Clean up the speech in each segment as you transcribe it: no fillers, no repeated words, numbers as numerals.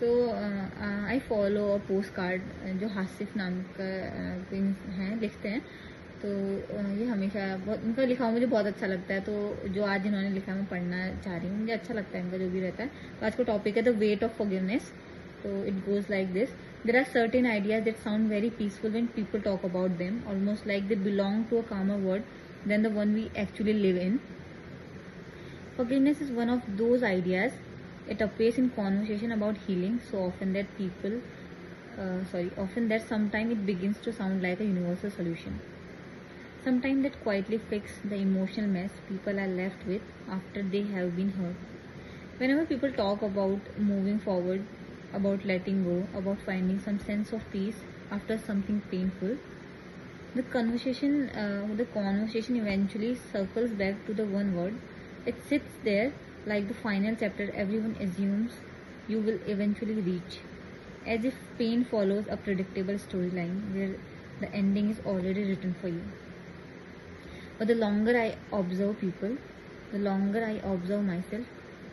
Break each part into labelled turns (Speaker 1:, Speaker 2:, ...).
Speaker 1: So I follow a post card जो हासिफ नाम का हैं लिखते हैं। तो ये हमेशा बहुत उनका लिखा हुआ मुझे बहुत अच्छा लगता है। तो जो आज इन्होंने लिखा मैं पढ़ना चाह रही हूँ, मुझे अच्छा लगता है इनका जो भी रहता है। तो आज का टॉपिक है द वेट ऑफ फॉरगिवनेस। तो it goes like this: there are certain ideas that sound very peaceful when people talk about them, almost like they belong to a calmer world than the one we actually live in. Forgiveness is one of those ideas. It appears in conversation about healing so often that often that sometimes it begins to sound like a universal solution. Sometimes that quietly fix the emotional mess people are left with after they have been hurt. Whenever people talk about moving forward, about letting go, about finding some sense of peace after something painful, the conversation eventually circles back to the one word. It sits there like the final chapter everyone assumes you will eventually reach, as if pain follows a predictable storyline where the ending is already written for you. But the longer I observe people, the longer I observe myself,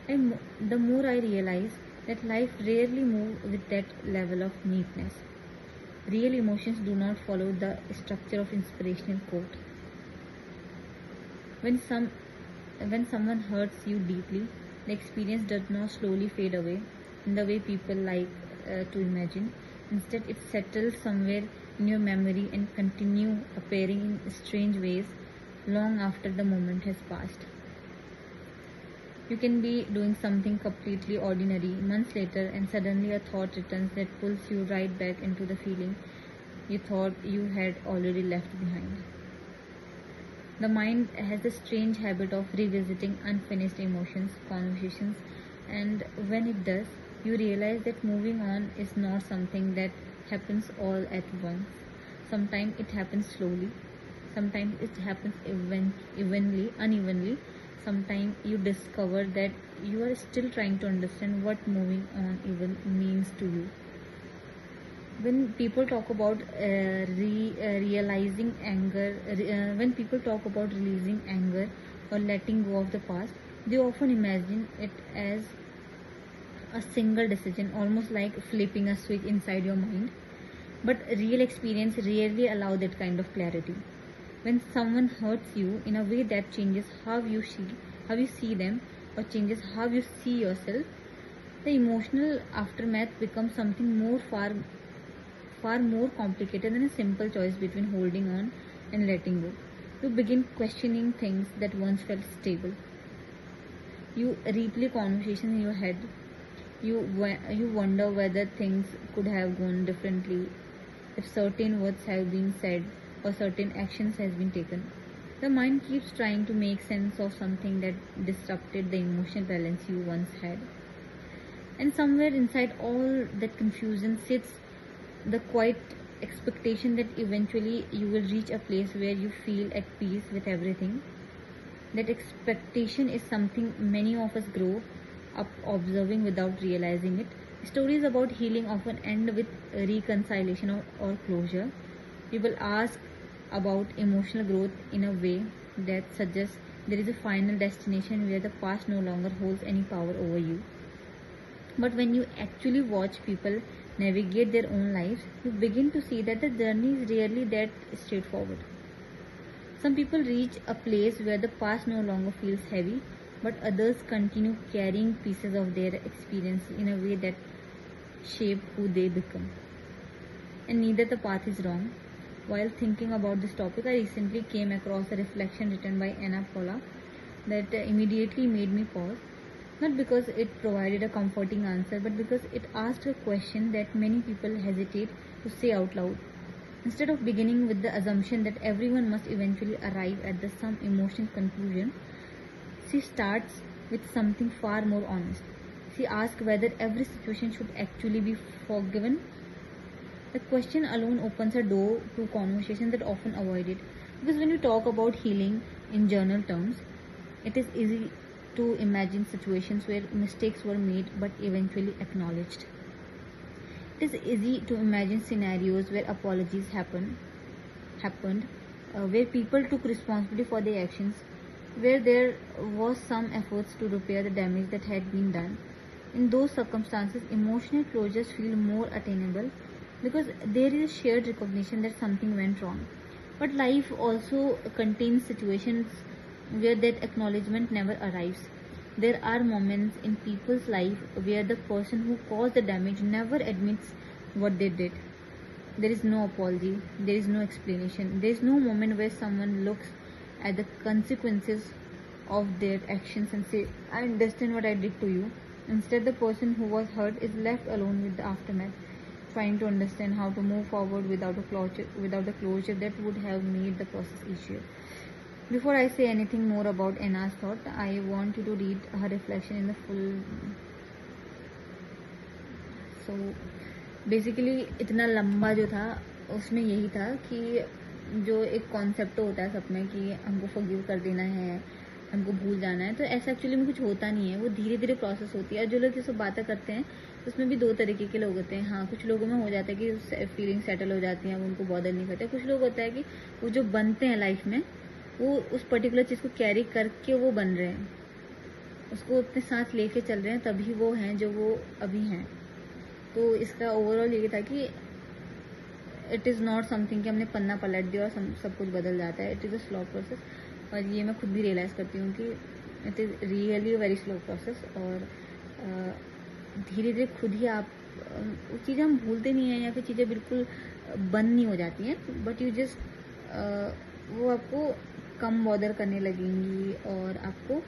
Speaker 1: the more I realize that life rarely moves with that level of neatness. Real emotions do not follow the structure of inspirational quote. When someone hurts you deeply, the experience does not slowly fade away in the way people like to imagine. Instead, it settles somewhere in your memory and continue appearing in strange ways long after the moment has passed. You can be doing something completely ordinary months later, and suddenly a thought returns that pulls you right back into the feeling you thought you had already left behind. The mind has a strange habit of revisiting unfinished emotions, conversations, and when it does, you realize that moving on is not something that happens all at once. Sometimes it happens slowly, sometimes it happens unevenly. Sometimes you discover that you are still trying to understand what moving on even means to you. When people talk about realizing anger, when people talk about releasing anger or letting go of the past, they often imagine it as a single decision, almost like flipping a switch inside your mind. But real experience rarely allow that kind of clarity. When someone hurts you in a way that changes how you see them, or changes how you see yourself, the emotional aftermath becomes something far more complicated than a simple choice between holding on and letting go. You begin questioning things that once felt stable. You replay conversations in your head. You wonder whether things could have gone differently if certain words have been said or certain actions has been taken. The mind keeps trying to make sense of something that disrupted the emotional balance you once had. And somewhere inside all that confusion sits the quiet expectation that eventually you will reach a place where you feel at peace with everything. That expectation is something many of us grow up observing without realizing it. Stories about healing often end with reconciliation or closure. People ask about emotional growth in a way that suggests there is a final destination where the past no longer holds any power over you. But when you actually watch people navigate their own lives, you begin to see that the journey is rarely that straightforward. Some people reach a place where the past no longer feels heavy, but others continue carrying pieces of their experience in a way that shape who they become. And neither the path is wrong. While thinking about this topic, I recently came across a reflection written by Anna Paula that immediately made me pause. Not because it provided a comforting answer, but because it asked a question that many people hesitate to say out loud. Instead of beginning with the assumption that everyone must eventually arrive at some emotional conclusion, she starts with something far more honest. She asks whether every situation should actually be forgiven. The question alone opens a door to conversations that often avoid it. Because when you talk about healing in journal terms, it is easy to imagine situations where mistakes were made but eventually acknowledged. It is easy to imagine scenarios where apologies happened, where people took responsibility for their actions, where there was some efforts to repair the damage that had been done. In those circumstances, emotional closures feel more attainable because there is a shared recognition that something went wrong. But life also contains situations where that acknowledgement never arrives. There are moments in people's life where the person who caused the damage never admits what they did. There is no apology, there is no explanation, there is no moment where someone looks at the consequences of their actions and say, I understand what I did to you. Instead, the person who was hurt is left alone with the aftermath, trying to understand how to move forward without a closure that would have made the process easier. Before I say anything more about Anna's thought, I want you to read her reflection in the full. So basically इतना लंबा जो था उसमें यही था कि जो एक कॉन्सेप्ट होता है सब में कि हमको फॉरगिव कर देना है, हमको भूल जाना है, तो ऐसा एक्चुअली में कुछ होता नहीं है. वो धीरे धीरे प्रोसेस होती है. और जो लोग ये सब बातें करते हैं तो उसमें भी दो तरीके के लोग होते हैं. हाँ, कुछ लोगों में हो जाता है कि फीलिंग सेटल हो जाती हैं, अब उनको बॉदर नहीं करते. कुछ लोग होता है कि वो जो बनते हैं लाइफ में वो उस पर्टिकुलर चीज़ को कैरी करके वो बन रहे हैं, उसको अपने साथ लेके चल रहे हैं, तभी वो हैं जो वो अभी हैं. तो इसका ओवरऑल ये था कि इट इज़ नॉट समथिंग कि हमने पन्ना पलट दिया और सब कुछ बदल जाता है. It is a slow process. और ये मैं खुद भी रियलाइज़ करती हूँ कि it is really a very slow process. और धीरे धीरे खुद ही आप चीज़ें हम भूलते नहीं हैं या फिर चीज़ें बिल्कुल बंद नहीं हो जाती हैं, बट यू जस्ट वो आपको कम बॉदर करने लगेंगी और आपको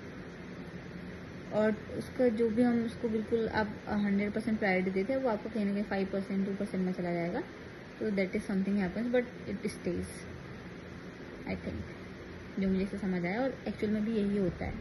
Speaker 1: और उसका जो भी हम उसको बिल्कुल आप 100% प्रायोरिटी देते हैं वो आपको कहीं ना कहीं 5% 2% में चला जाएगा. तो that is something happens but it stage, I think, जो मुझे से समझ आया. और एक्चुअल में भी यही होता है.